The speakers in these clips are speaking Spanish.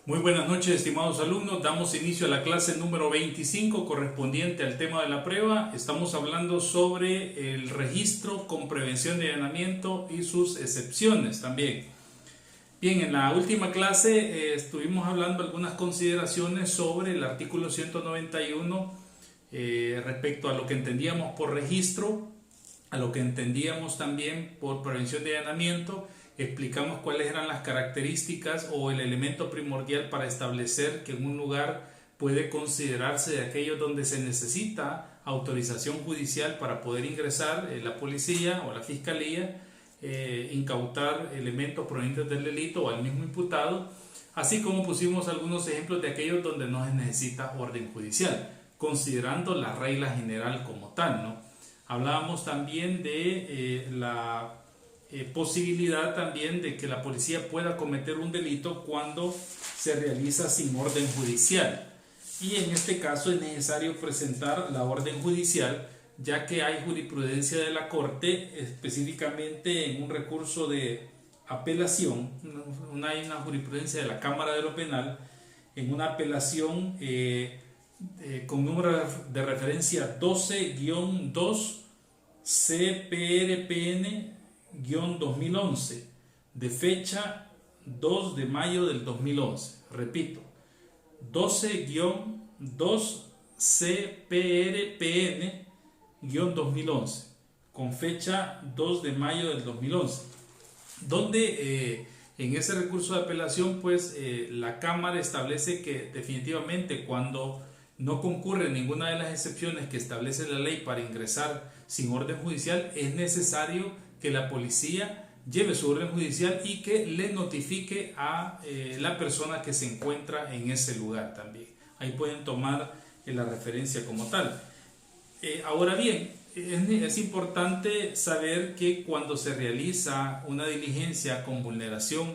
Muy buenas noches, estimados alumnos. Damos inicio a la clase número 25 correspondiente al tema de la prueba. Estamos hablando sobre el registro con prevención de allanamiento y sus excepciones también. Bien, en la última clase estuvimos hablando algunas consideraciones sobre el artículo 191 respecto a lo que entendíamos por registro, a lo que entendíamos también por prevención de allanamiento. Explicamos cuáles eran las características o el elemento primordial para establecer que en un lugar puede considerarse de aquellos donde se necesita autorización judicial para poder ingresar la policía o la fiscalía, incautar elementos provenientes del delito o al mismo imputado, así como pusimos algunos ejemplos de aquellos donde no se necesita orden judicial, considerando la regla general como tal, ¿no? Hablábamos también de la posibilidad también de que la policía pueda cometer un delito cuando se realiza sin orden judicial. Y en este caso es necesario presentar la orden judicial, ya que hay jurisprudencia de la Corte, específicamente en un recurso de apelación, hay una jurisprudencia de la Cámara de lo Penal, en una apelación con número de referencia 12-2 CPRPN-2011, de fecha 2 de mayo del 2011. Repito, 12-2 CPRPN-2011, con fecha 2 de mayo del 2011, donde en ese recurso de apelación pues la Cámara establece que definitivamente cuando no concurre ninguna de las excepciones que establece la ley para ingresar sin orden judicial, es necesario que la policía lleve su orden judicial y que le notifique a la persona que se encuentra en ese lugar también. Ahí pueden tomar la referencia como tal. Ahora bien, es importante saber que cuando se realiza una diligencia con vulneración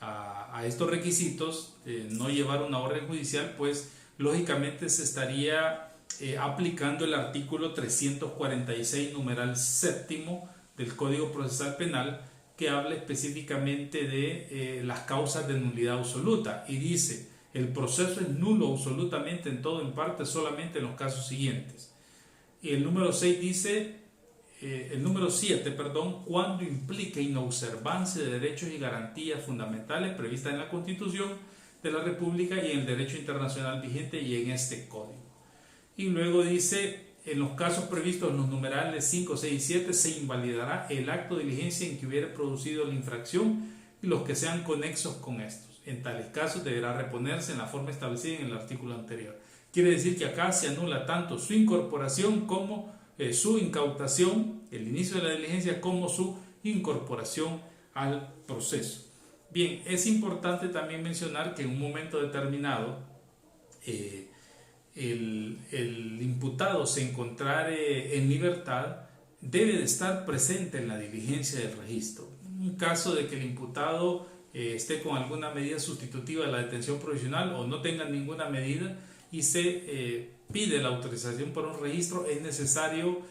a estos requisitos, no llevar una orden judicial, pues lógicamente se estaría aplicando el artículo 346 numeral séptimo del Código Procesal Penal, que habla específicamente de las causas de nulidad absoluta y dice: el proceso es nulo absolutamente en todo, en parte, solamente en los casos siguientes. Y el número 6 dice, el número 7, perdón, cuando implique inobservancia de derechos y garantías fundamentales previstas en la Constitución de la República y en el derecho internacional vigente y en este código. Y luego dice: en los casos previstos en los numerales 5, 6 y 7 se invalidará el acto de diligencia en que hubiera producido la infracción y los que sean conexos con estos. En tales casos deberá reponerse en la forma establecida en el artículo anterior. Quiere decir que acá se anula tanto su incorporación como su incautación, el inicio de la diligencia, como su incorporación al proceso. Bien, es importante también mencionar que en un momento determinado el imputado se encontrare en libertad, debe de estar presente en la diligencia del registro. En caso de que el imputado esté con alguna medida sustitutiva de la detención provisional o no tenga ninguna medida y se pide la autorización para un registro, es necesario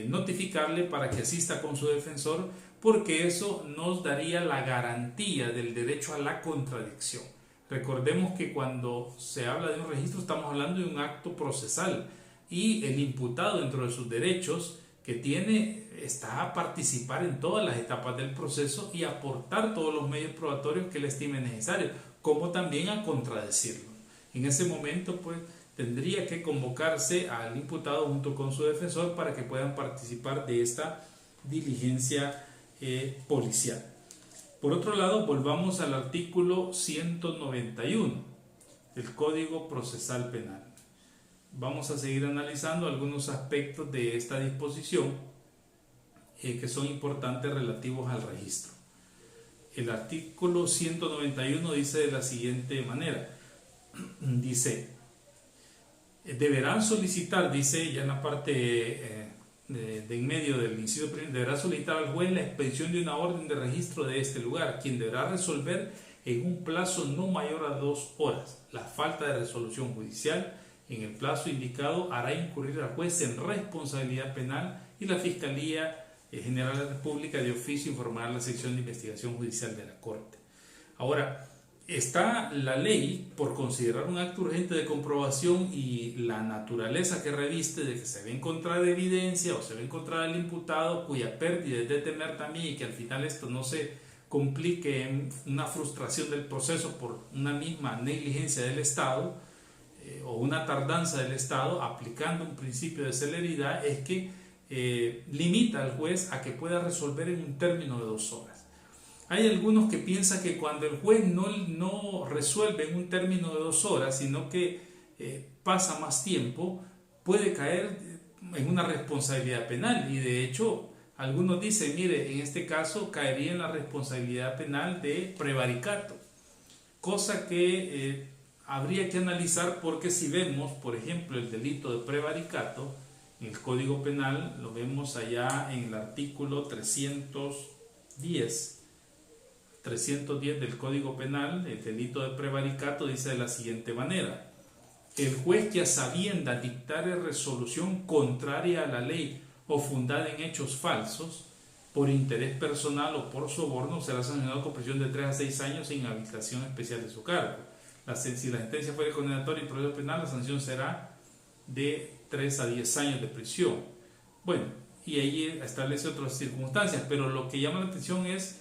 notificarle para que asista con su defensor, porque eso nos daría la garantía del derecho a la contradicción. Recordemos que cuando se habla de un registro estamos hablando de un acto procesal y el imputado, dentro de sus derechos que tiene, está a participar en todas las etapas del proceso y aportar todos los medios probatorios que él estime necesarios, como también a contradecirlo. En ese momento pues tendría que convocarse al imputado junto con su defensor para que puedan participar de esta diligencia policial. Por otro lado, volvamos al artículo 191 del Código Procesal Penal. Vamos a seguir analizando algunos aspectos de esta disposición que son importantes relativos al registro. El artículo 191 dice de la siguiente manera: dice, deberán solicitar, dice ya en la parte de en medio del inciso primero, deberá solicitar al juez la expedición de una orden de registro de este lugar, quien deberá resolver en un plazo no mayor a 2 horas. La falta de resolución judicial en el plazo indicado hará incurrir al juez en responsabilidad penal y la Fiscalía General de la República de oficio informará a la sección de investigación judicial de la Corte. Ahora, está la ley por considerar un acto urgente de comprobación y la naturaleza que reviste de que se ve encontrar evidencia o se ve encontrar el imputado cuya pérdida es de temer también y que al final esto no se complique en una frustración del proceso por una misma negligencia del Estado o una tardanza del Estado aplicando un principio de celeridad, es que limita al juez a que pueda resolver en un término de 2 horas. Hay algunos que piensan que cuando el juez no resuelve en un término de 2 horas, sino que pasa más tiempo, puede caer en una responsabilidad penal. Y de hecho, algunos dicen, mire, en este caso caería en la responsabilidad penal de prevaricato, cosa que habría que analizar, porque si vemos, por ejemplo, el delito de prevaricato, en el Código Penal, lo vemos allá en el artículo 310 del Código Penal, el delito de prevaricato dice de la siguiente manera: el juez que a sabiendas dictare resolución contraria a la ley o fundada en hechos falsos, por interés personal o por soborno, será sancionado con prisión de 3 a 6 años sin inhabilitación especial de su cargo. Si la sentencia fuera condenatoria y proceso penal, la sanción será de 3 a 10 años de prisión. Bueno, y ahí establece otras circunstancias, pero lo que llama la atención es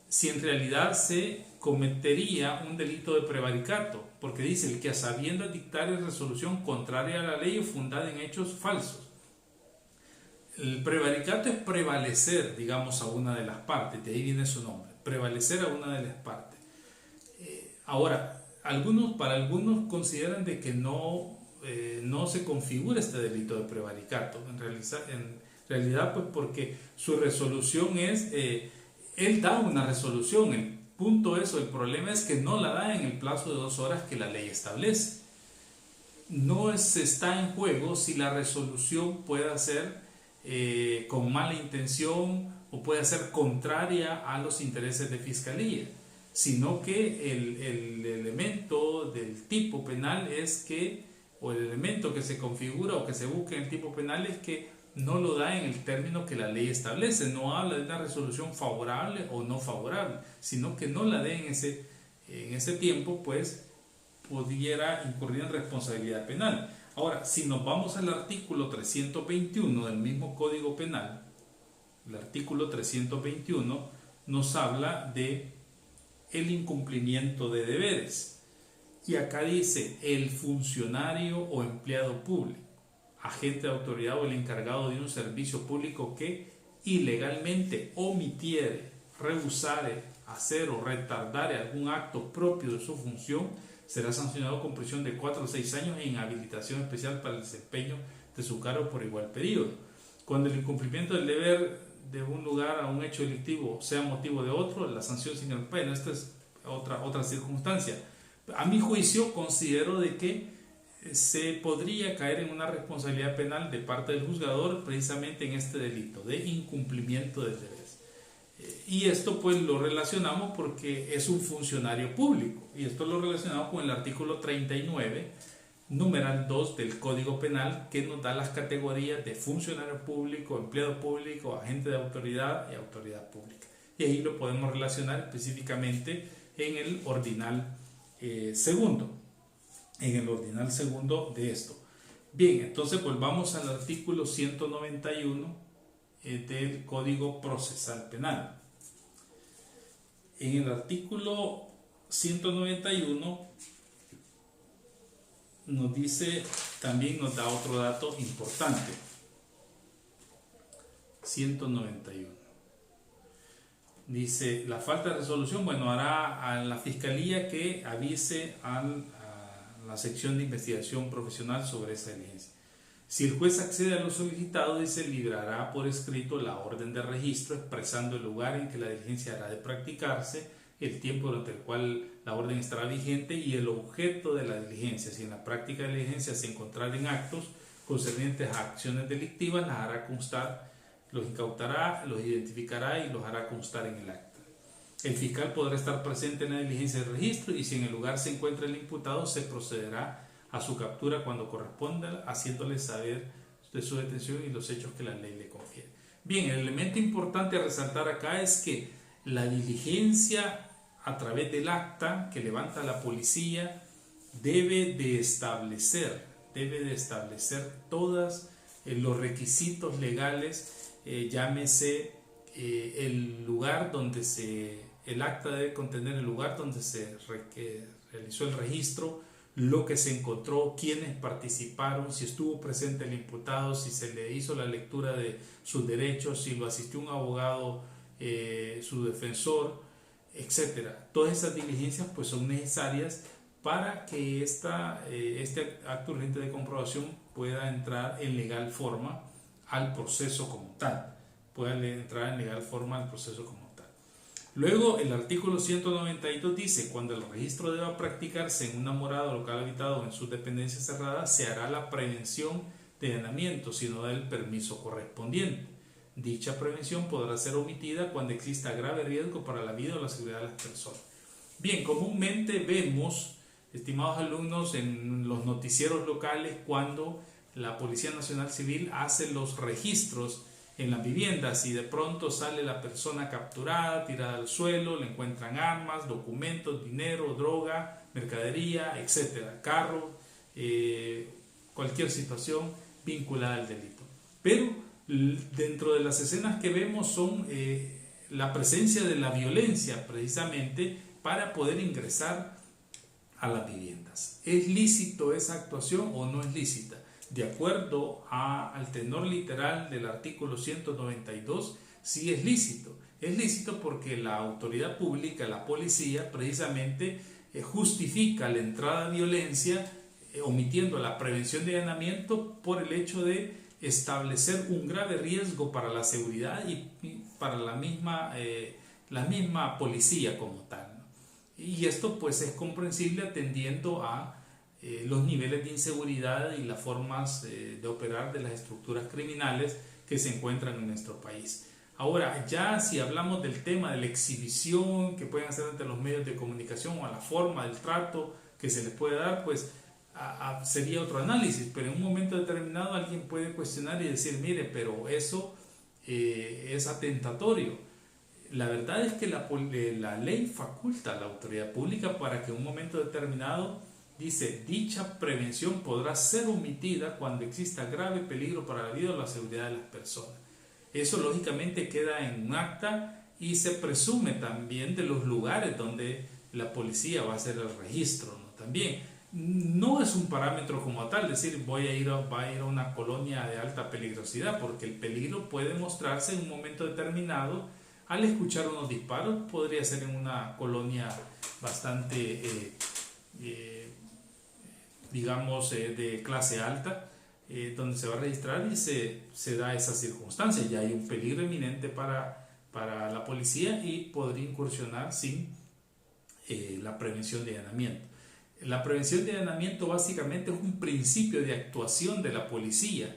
si en realidad se cometería un delito de prevaricato, porque dice el que a sabiendas dictare resolución contraria a la ley o fundada en hechos falsos. El prevaricato es prevalecer, digamos, a una de las partes, de ahí viene su nombre, prevalecer a una de las partes. Ahora, para algunos consideran de que no se configura este delito de prevaricato, en realidad pues porque su resolución es, él da una resolución, el punto es, o el problema es que no la da en el plazo de 2 horas que la ley establece. No está en juego si la resolución pueda ser con mala intención o puede ser contraria a los intereses de fiscalía, sino que el elemento del tipo penal es que, o el elemento que se configura o que se busca en el tipo penal es que no lo da en el término que la ley establece, no habla de una resolución favorable o no favorable, sino que no la dé en ese tiempo, pues pudiera incurrir en responsabilidad penal. Ahora, si nos vamos al artículo 321 del mismo Código Penal, el artículo 321 nos habla de el incumplimiento de deberes. Y acá dice, el funcionario o empleado público, agente de autoridad o el encargado de un servicio público que ilegalmente omitiere, rehusare, hacer o retardare algún acto propio de su función, será sancionado con prisión de 4 a 6 años e inhabilitación especial para el desempeño de su cargo por igual periodo. Cuando el incumplimiento del deber de un lugar a un hecho delictivo sea motivo de otro, la sanción sin el pena. Esta es otra circunstancia. A mi juicio, considero de que se podría caer en una responsabilidad penal de parte del juzgador precisamente en este delito de incumplimiento de deberes. Y esto pues lo relacionamos porque es un funcionario público, y esto lo relacionamos con el artículo 39, numeral 2 del Código Penal, que nos da las categorías de funcionario público, empleado público, agente de autoridad y autoridad pública. Y ahí lo podemos relacionar específicamente en el ordinal segundo, de esto. Bien, entonces volvamos al artículo 191 del Código Procesal Penal. En el artículo 191 nos dice, también nos da otro dato importante. 191 dice, la falta de resolución, hará a la fiscalía que avise a la sección de investigación profesional sobre esa diligencia. Si el juez accede a lo solicitado, dice, librará por escrito la orden de registro expresando el lugar en que la diligencia hará de practicarse, el tiempo durante el cual la orden estará vigente y el objeto de la diligencia. Si en la práctica de la diligencia se encontraren actos concernientes a acciones delictivas, las hará constar, los incautará, los identificará y los hará constar en el acta. El fiscal podrá estar presente en la diligencia de registro y si en el lugar se encuentra el imputado, se procederá a su captura cuando corresponda, haciéndole saber de su detención y los hechos que la ley le confiere. Bien, el elemento importante a resaltar acá es que la diligencia a través del acta que levanta la policía, debe de establecer todos los requisitos legales, llámese el lugar donde el acta debe contener el lugar donde se realizó el registro, lo que se encontró, quiénes participaron, si estuvo presente el imputado, si se le hizo la lectura de sus derechos, si lo asistió un abogado, su defensor, etcétera. Todas esas diligencias pues son necesarias para que este acto urgente de comprobación pueda entrar en legal forma al proceso como tal. Luego el artículo 192 dice: cuando el registro deba practicarse en una morada, local habitado o en sus dependencias cerradas, se hará la prevención de allanamiento si no da el permiso correspondiente. Dicha prevención podrá ser omitida cuando exista grave riesgo para la vida o la seguridad de las personas. Bien, comúnmente vemos, estimados alumnos, en los noticieros locales cuando la Policía Nacional Civil hace los registros en las viviendas y de pronto sale la persona capturada, tirada al suelo, le encuentran armas, documentos, dinero, droga, mercadería, etcétera, carro, cualquier situación vinculada al delito. Pero dentro de las escenas que vemos son la presencia de la violencia precisamente para poder ingresar a las viviendas. ¿Es lícito esa actuación o no es lícita? De acuerdo al tenor literal del artículo 192, sí es lícito. Es lícito porque la autoridad pública, la policía, precisamente justifica la entrada de violencia omitiendo la prevención de allanamiento por el hecho de establecer un grave riesgo para la seguridad y para la misma policía como tal, ¿no? Y esto pues es comprensible atendiendo a los niveles de inseguridad y las formas de operar de las estructuras criminales que se encuentran en nuestro país. Ahora, ya si hablamos del tema de la exhibición que pueden hacer ante los medios de comunicación o a la forma del trato que se les puede dar, pues sería otro análisis, pero en un momento determinado alguien puede cuestionar y decir, mire, pero eso es atentatorio. La verdad es que la ley faculta a la autoridad pública para que en un momento determinado, dice, dicha prevención podrá ser omitida cuando exista grave peligro para la vida o la seguridad de las personas. Eso lógicamente queda en un acta y se presume también de los lugares donde la policía va a hacer el registro, ¿no? También no es un parámetro como tal, decir va a ir a una colonia de alta peligrosidad, porque el peligro puede mostrarse en un momento determinado al escuchar unos disparos. Podría ser en una colonia bastante digamos de clase alta, donde se va a registrar y se da esa circunstancia. Ya hay un peligro inminente para la policía y podría incursionar sin la prevención de allanamiento. La prevención de allanamiento básicamente es un principio de actuación de la policía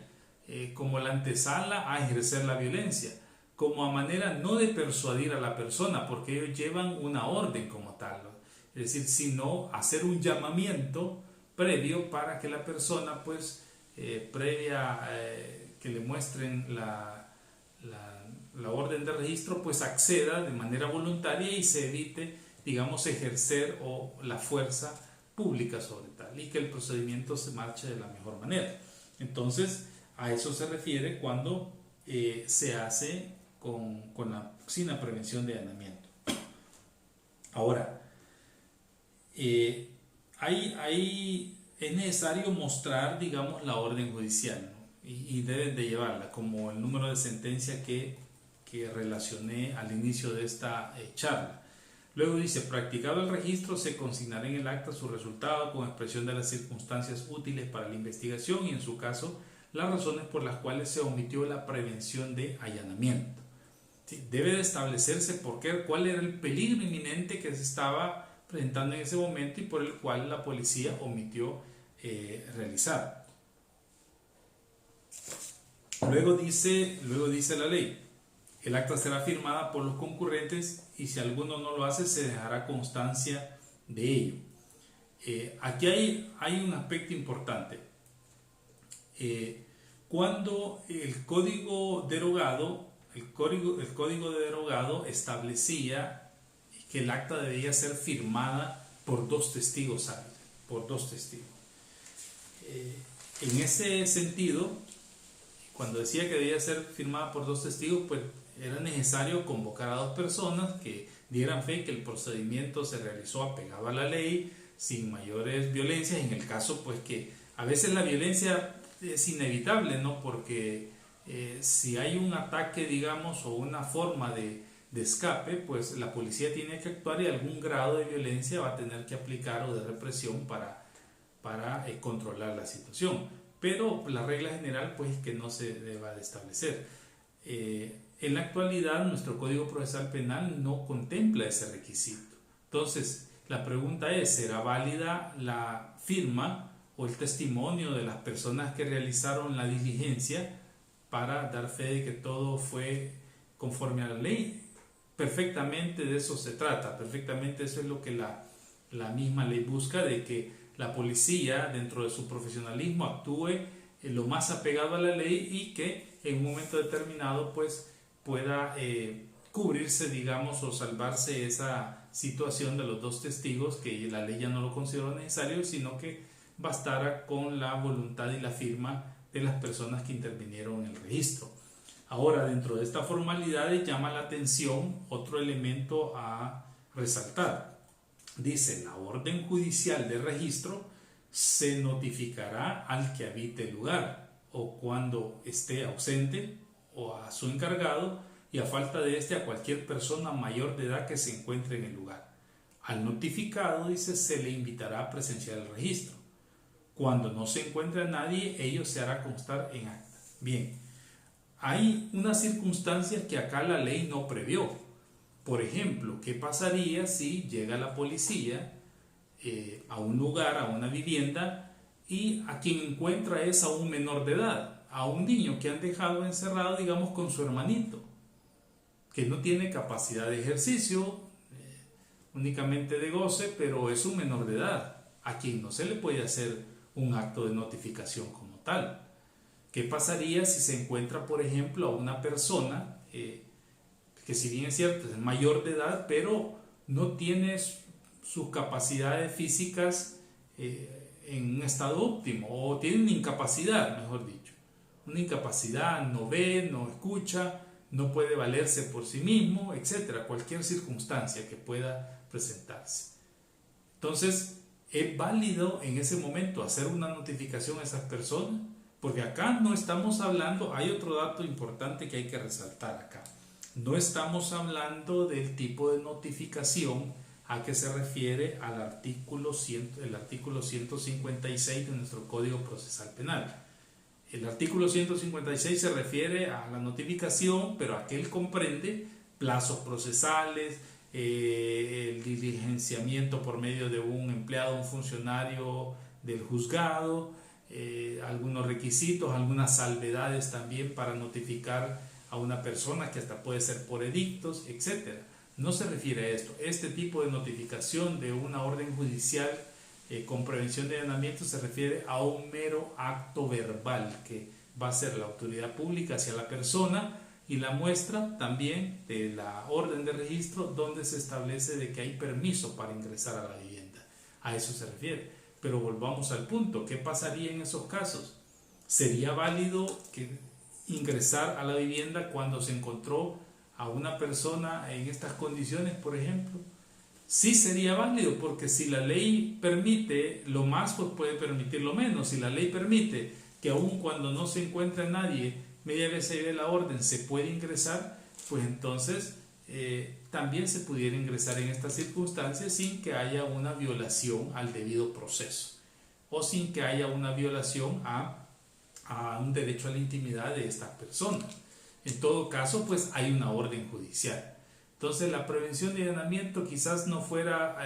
como la antesala a ejercer la violencia, como a manera no de persuadir a la persona, porque ellos llevan una orden como tal, ¿no? Es decir, sino hacer un llamamiento previo para que la persona, pues, previa que le muestren la orden de registro, pues acceda de manera voluntaria y se evite, digamos, ejercer la fuerza pública sobre tal, y que el procedimiento se marche de la mejor manera. Entonces, a eso se refiere cuando se hace sin la prevención de allanamiento. Ahora, es necesario mostrar, digamos, la orden judicial, ¿no? y deben de llevarla, como el número de sentencia que relacioné al inicio de esta charla. Luego dice, practicado el registro, se consignará en el acta su resultado con expresión de las circunstancias útiles para la investigación y, en su caso, las razones por las cuales se omitió la prevención de allanamiento. ¿Sí? Debe de establecerse cuál era el peligro inminente que se estaba presentando en ese momento y por el cual la policía omitió realizar. Luego dice la ley, el acta será firmada por los concurrentes y si alguno no lo hace se dejará constancia de ello. Aquí hay un aspecto importante. Cuando el código derogado establecía que el acta debía ser firmada por 2 testigos hábiles, por 2 testigos. En ese sentido, cuando decía que debía ser firmada por 2 testigos, pues era necesario convocar a 2 personas que dieran fe que el procedimiento se realizó apegado a la ley, sin mayores violencias, en el caso pues que a veces la violencia es inevitable, ¿no? Porque si hay un ataque, digamos, o una forma de escape, pues la policía tiene que actuar y algún grado de violencia va a tener que aplicar o de represión para controlar la situación. Pero la regla general pues es que no se deba de establecer. En la actualidad nuestro Código Procesal Penal no contempla ese requisito. Entonces la pregunta es, ¿será válida la firma o el testimonio de las personas que realizaron la diligencia para dar fe de que todo fue conforme a la ley? Perfectamente de eso se trata, perfectamente eso es lo que la misma ley busca, de que la policía dentro de su profesionalismo actúe lo más apegado a la ley y que en un momento determinado pues pueda cubrirse, digamos, o salvarse esa situación de los 2 testigos, que la ley ya no lo consideró necesario, sino que bastara con la voluntad y la firma de las personas que intervinieron en el registro. Ahora, dentro de estas formalidades llama la atención otro elemento a resaltar. Dice, la orden judicial de registro se notificará al que habite el lugar o cuando esté ausente o a su encargado y a falta de este a cualquier persona mayor de edad que se encuentre en el lugar. Al notificado, dice, se le invitará a presenciar el registro. Cuando no se encuentre a nadie, ello se hará constar en acta. Bien, hay unas circunstancias que acá la ley no previó. Por ejemplo, ¿qué pasaría si llega la policía a un lugar, a una vivienda, y a quien encuentra es a un menor de edad, a un niño que han dejado encerrado, digamos, con su hermanito, que no tiene capacidad de ejercicio, únicamente de goce, pero es un menor de edad, a quien no se le puede hacer un acto de notificación como tal? ¿Qué pasaría si se encuentra, por ejemplo, a una persona que, si bien es cierto, es mayor de edad, pero no tiene sus capacidades físicas en un estado óptimo, o tiene una incapacidad, mejor dicho, una incapacidad, no ve, no escucha, no puede valerse por sí mismo, etcétera, cualquier circunstancia que pueda presentarse? Entonces, ¿es válido en ese momento hacer una notificación a esas personas? Porque acá no estamos hablando, hay otro dato importante que hay que resaltar acá. No estamos hablando del tipo de notificación a que se refiere al el artículo 156 de nuestro Código Procesal Penal. El artículo 156 se refiere a la notificación, pero aquel comprende plazos procesales, el diligenciamiento por medio de un empleado, un funcionario del juzgado, algunos requisitos, algunas salvedades también para notificar a una persona, que hasta puede ser por edictos, etc. No se refiere a esto. Este tipo de notificación de una orden judicial con prevención de allanamiento se refiere a un mero acto verbal que va a hacer la autoridad pública hacia la persona, y la muestra también de la orden de registro donde se establece de que hay permiso para ingresar a la vivienda. A eso se refiere. Pero volvamos al punto, ¿qué pasaría en esos casos? ¿Sería válido ingresar a la vivienda cuando se encontró a una persona en estas condiciones, por ejemplo? Sí sería válido, porque si la ley permite lo más, pues puede permitir lo menos. Si la ley permite que aun cuando no se encuentre nadie, media vez se dé la orden, se puede ingresar, pues entonces también se pudiera ingresar en estas circunstancias sin que haya una violación al debido proceso o sin que haya una violación a un derecho a la intimidad de estas personas. En todo caso, pues hay una orden judicial. Entonces la prevención de allanamiento quizás no fuera,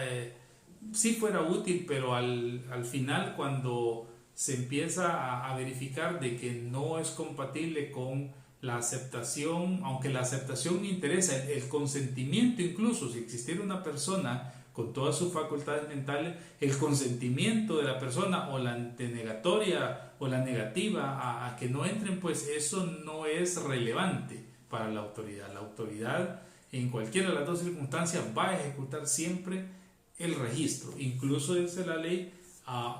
sí fuera útil, pero al final, cuando se empieza a verificar de que no es compatible con la aceptación, aunque la aceptación me interesa, el consentimiento, incluso si existiera una persona con todas sus facultades mentales, el consentimiento de la persona o la denegatoria o la negativa a que no entren, pues eso no es relevante para la autoridad. La autoridad en cualquiera de las dos circunstancias va a ejecutar siempre el registro. Incluso dice la ley,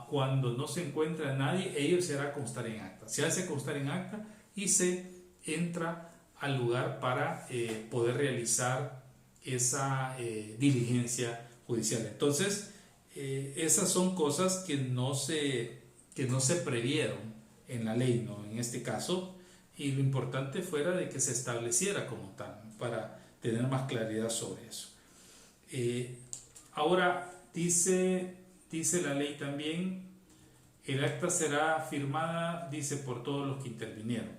cuando no se encuentra a nadie, ello se hará constar en acta. Se hace constar en acta y se entra al lugar para poder realizar esa diligencia judicial. Entonces, esas son cosas que no se previeron en la ley, ¿no? En este caso, y lo importante fuera de que se estableciera como tal, para tener más claridad sobre eso. Ahora, dice la ley también, el acta será firmada, dice, por todos los que intervinieron.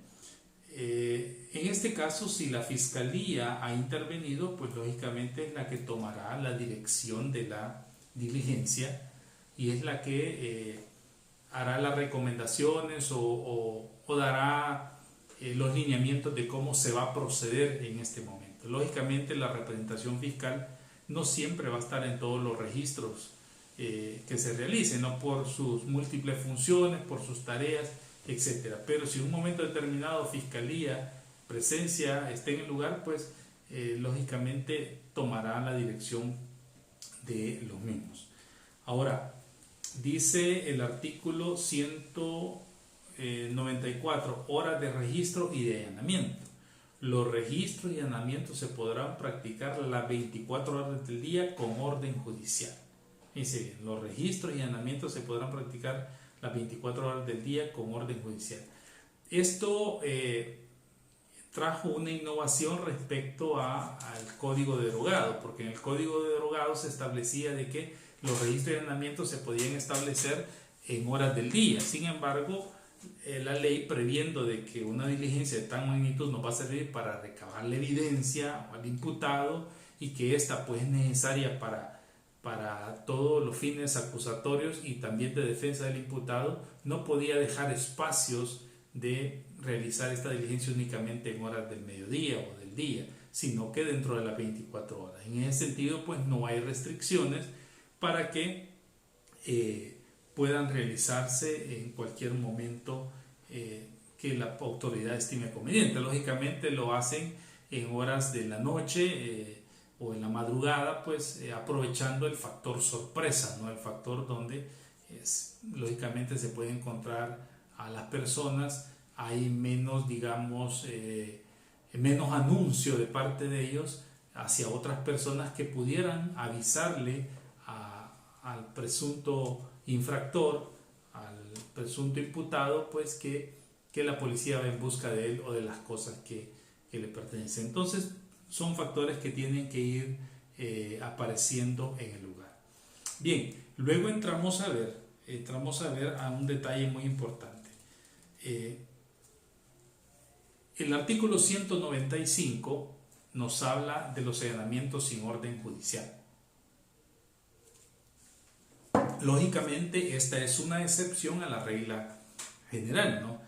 En este caso, si la Fiscalía ha intervenido, pues lógicamente es la que tomará la dirección de la diligencia y es la que hará las recomendaciones o dará los lineamientos de cómo se va a proceder en este momento. Lógicamente, la representación fiscal no siempre va a estar en todos los registros que se realicen, ¿no? Por sus múltiples funciones, por sus tareas, etcétera. Pero si en un momento determinado Fiscalía, presencia, esté en el lugar, pues lógicamente tomará la dirección de los mismos. Ahora, dice el artículo 194, horas de registro y de allanamiento. Los registros y allanamientos se podrán practicar las 24 horas del día con orden judicial. Dice bien, los registros y allanamientos se podrán practicar las 24 horas del día con orden judicial. Esto trajo una innovación respecto al código derogado, porque en el código derogado se establecía de que los registros y allanamientos se podían establecer en horas del día. Sin embargo, la ley, previendo de que una diligencia de tal magnitud nos va a servir para recabar la evidencia al imputado y que esta pues es necesaria para todos los fines acusatorios y también de defensa del imputado, no podía dejar espacios de realizar esta diligencia únicamente en horas del mediodía o del día, sino que dentro de las 24 horas. En ese sentido, pues no hay restricciones para que puedan realizarse en cualquier momento que la autoridad estime conveniente. Lógicamente lo hacen en horas de la noche o en la madrugada, pues aprovechando el factor sorpresa, ¿no? El factor donde lógicamente se puede encontrar a las personas, hay menos, digamos, menos anuncio de parte de ellos hacia otras personas que pudieran avisarle al presunto infractor, al presunto imputado, pues que la policía va en busca de él o de las cosas que le pertenecen. Entonces, son factores que tienen que ir apareciendo en el lugar. Bien, luego entramos a ver a un detalle muy importante. El artículo 195 nos habla de los allanamientos sin orden judicial. Lógicamente, esta es una excepción a la regla general, ¿no?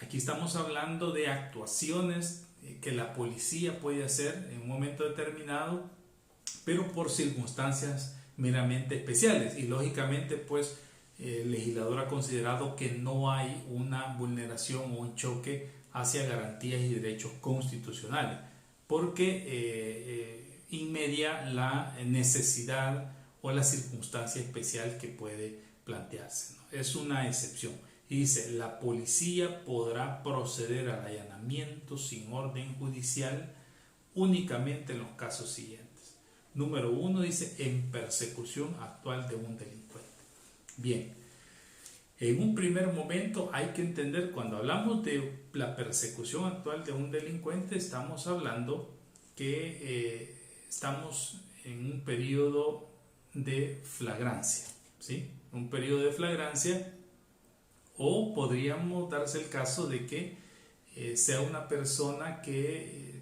Aquí estamos hablando de actuaciones que la policía puede hacer en un momento determinado, pero por circunstancias meramente especiales. Y lógicamente, pues, el legislador ha considerado que no hay una vulneración o un choque hacia garantías y derechos constitucionales, porque inmedia la necesidad o la circunstancia especial que puede plantearse, ¿no? Es una excepción. Y dice, la policía podrá proceder al allanamiento sin orden judicial únicamente en los casos siguientes. Número 1, dice, en persecución actual de un delincuente. Bien, en un primer momento hay que entender, cuando hablamos de la persecución actual de un delincuente, estamos hablando que estamos en un periodo de flagrancia, ¿sí? Un periodo de flagrancia. O podríamos darse el caso de que sea una persona que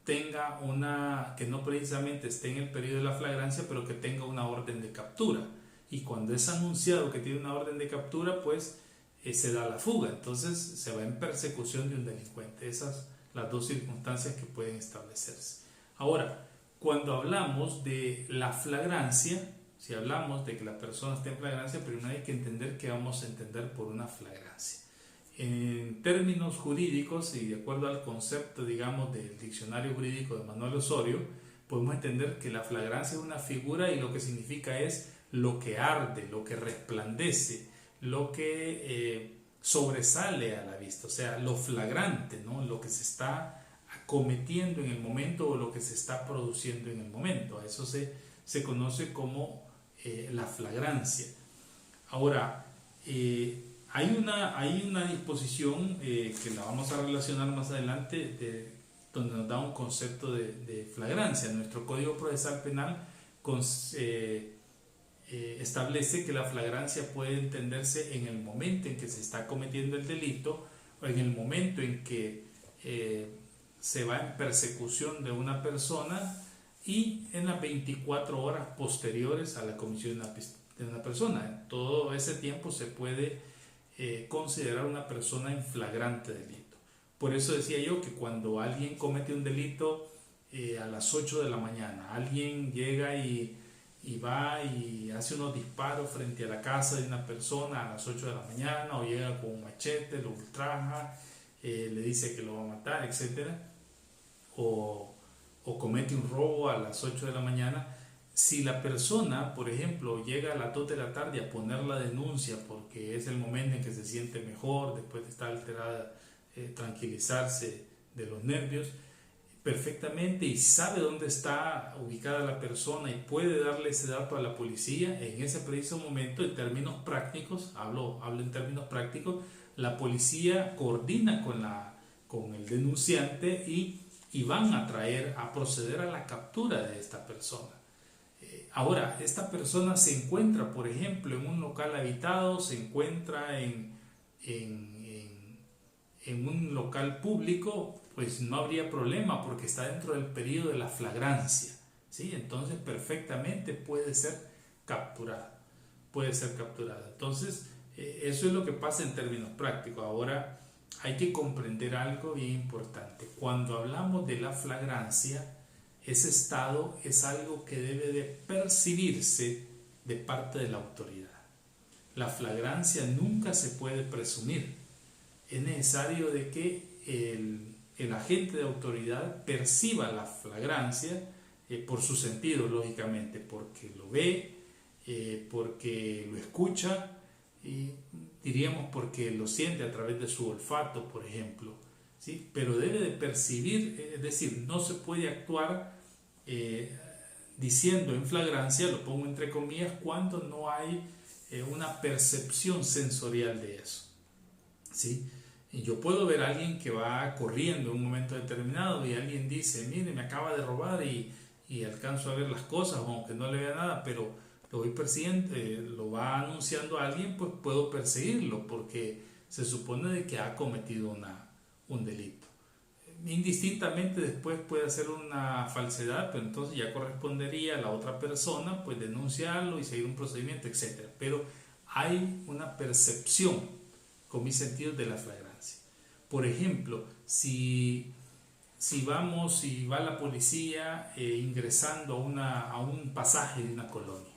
que no precisamente esté en el periodo de la flagrancia, pero que tenga una orden de captura. Y cuando es anunciado que tiene una orden de captura, pues se da la fuga. Entonces se va en persecución de un delincuente. Esas las dos circunstancias que pueden establecerse. Ahora, cuando hablamos de la flagrancia, si hablamos de que la persona está en flagrancia, primero hay que entender qué vamos a entender por una flagrancia. En términos jurídicos y de acuerdo al concepto, digamos, del diccionario jurídico de Manuel Osorio, podemos entender que la flagrancia es una figura y lo que significa es lo que arde, lo que resplandece, lo que sobresale a la vista, o sea, lo flagrante, ¿no? Lo que se está cometiendo en el momento o lo que se está produciendo en el momento. A eso se conoce como la flagrancia. Ahora, hay una disposición que la vamos a relacionar más adelante, donde nos da un concepto de flagrancia. Nuestro Código Procesal Penal establece que la flagrancia puede entenderse en el momento en que se está cometiendo el delito o en el momento en que se va en persecución de una persona y en las 24 horas posteriores a la comisión de una persona. En todo ese tiempo se puede considerar una persona en flagrante delito. Por eso decía yo que cuando alguien comete un delito a las 8 de la mañana, alguien llega y va y hace unos disparos frente a la casa de una persona a las 8 de la mañana, o llega con un machete, lo ultraja, le dice que lo va a matar, etc. O comete un robo a las 8 de la mañana, si la persona, por ejemplo, llega a las 2 de la tarde a poner la denuncia porque es el momento en que se siente mejor, después de estar alterada, tranquilizarse de los nervios, perfectamente, y sabe dónde está ubicada la persona y puede darle ese dato a la policía, en ese preciso momento, en términos prácticos, hablo en términos prácticos, la policía coordina con el denunciante y van a proceder a la captura de esta persona. Ahora, esta persona se encuentra, por ejemplo, en un local habitado, se encuentra en un local público, pues no habría problema porque está dentro del periodo de la flagrancia, ¿sí? Entonces perfectamente puede ser capturada. Entonces, eso es lo que pasa en términos prácticos. Ahora, hay que comprender algo bien importante. Cuando hablamos de la flagrancia, ese estado es algo que debe de percibirse de parte de la autoridad. La flagrancia nunca se puede presumir. Es necesario de que el agente de autoridad perciba la flagrancia por su sentido, lógicamente, porque lo ve, porque lo escucha y diríamos porque lo siente a través de su olfato, por ejemplo, ¿sí? Pero debe de percibir, es decir, no se puede actuar diciendo en flagrancia, lo pongo entre comillas, cuando no hay una percepción sensorial de eso, ¿sí? Y yo puedo ver a alguien que va corriendo en un momento determinado y alguien dice, mire, me acaba de robar y alcanzo a ver las cosas, aunque no le vea nada, pero lo voy persiguiendo, lo va anunciando a alguien, pues puedo perseguirlo porque se supone de que ha cometido un delito. Indistintamente después puede hacer una falsedad, pero entonces ya correspondería a la otra persona pues denunciarlo y seguir un procedimiento, etc. Pero hay una percepción con mis sentidos de la flagrancia. Por ejemplo, si va la policía ingresando a un pasaje de una colonia,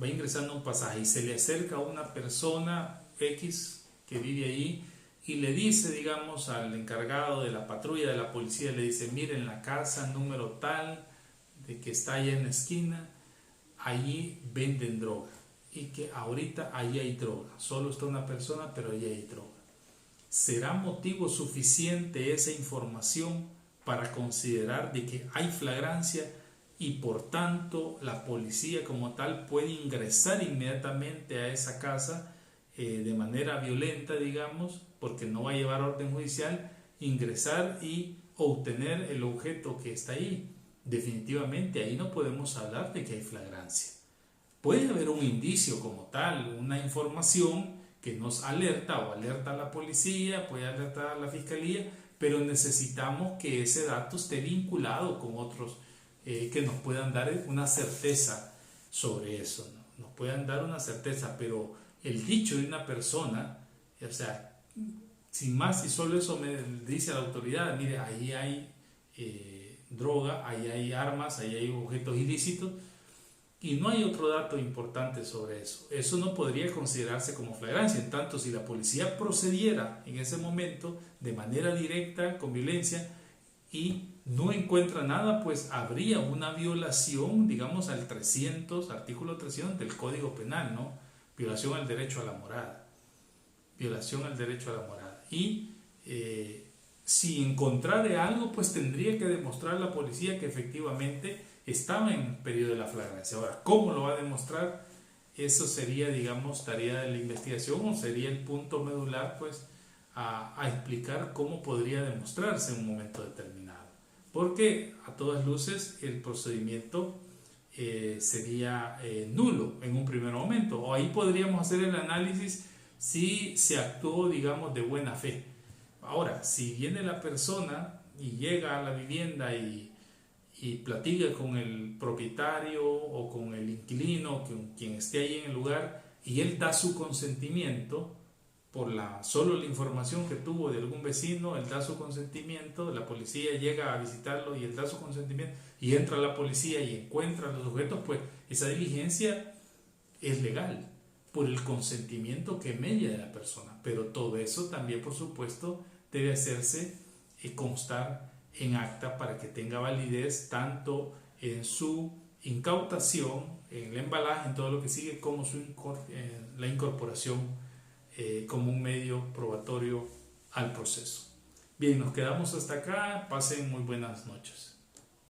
va ingresando a un pasaje y se le acerca a una persona X que vive ahí y le dice, digamos, al encargado de la patrulla de la policía, le dice, miren, la casa número tal, de que está allá en la esquina, allí venden droga y que ahorita allí hay droga, solo está una persona, pero allí hay droga. ¿Será motivo suficiente esa información para considerar de que hay flagrancia y por tanto la policía como tal puede ingresar inmediatamente a esa casa de manera violenta, digamos, porque no va a llevar orden judicial, ingresar y obtener el objeto que está ahí? Definitivamente ahí no podemos hablar de que hay flagrancia. Puede haber un indicio como tal, una información que nos alerta o alerta a la policía, puede alertar a la fiscalía, pero necesitamos que ese dato esté vinculado con otros que nos puedan dar una certeza sobre eso, ¿no? Nos puedan dar una certeza, pero el dicho de una persona, o sea, sin más y solo eso me dice a la autoridad, mire, ahí hay droga, ahí hay armas, ahí hay objetos ilícitos, Y no hay otro dato importante sobre eso. Eso no podría considerarse como flagrancia. En tanto, si la policía procediera en ese momento de manera directa, con violencia, y no encuentra nada, pues habría una violación, digamos, al artículo 300 del Código Penal, ¿no? Violación al derecho a la morada. Violación al derecho a la morada. Y si encontrara algo, pues tendría que demostrar la policía que efectivamente estaba en periodo de la flagrancia. Ahora, ¿cómo lo va a demostrar? Eso sería, digamos, tarea de la investigación, o sería el punto medular, pues, a explicar cómo podría demostrarse en un momento determinado. Porque a todas luces el procedimiento sería nulo en un primer momento. O ahí podríamos hacer el análisis si se actuó, digamos, de buena fe. Ahora, si viene la persona y llega a la vivienda y platica con el propietario o con el inquilino, con quien esté ahí en el lugar, y él da su consentimiento por solo la información que tuvo de algún vecino, él da su consentimiento, la policía llega a visitarlo y él da su consentimiento, y entra la policía y encuentra los objetos, pues esa diligencia es legal por el consentimiento que media de la persona. Pero todo eso también, por supuesto, debe hacerse constar en acta para que tenga validez tanto en su incautación, en el embalaje, en todo lo que sigue, como la incorporación como un medio probatorio al proceso. Bien, nos quedamos hasta acá. Pasen muy buenas noches.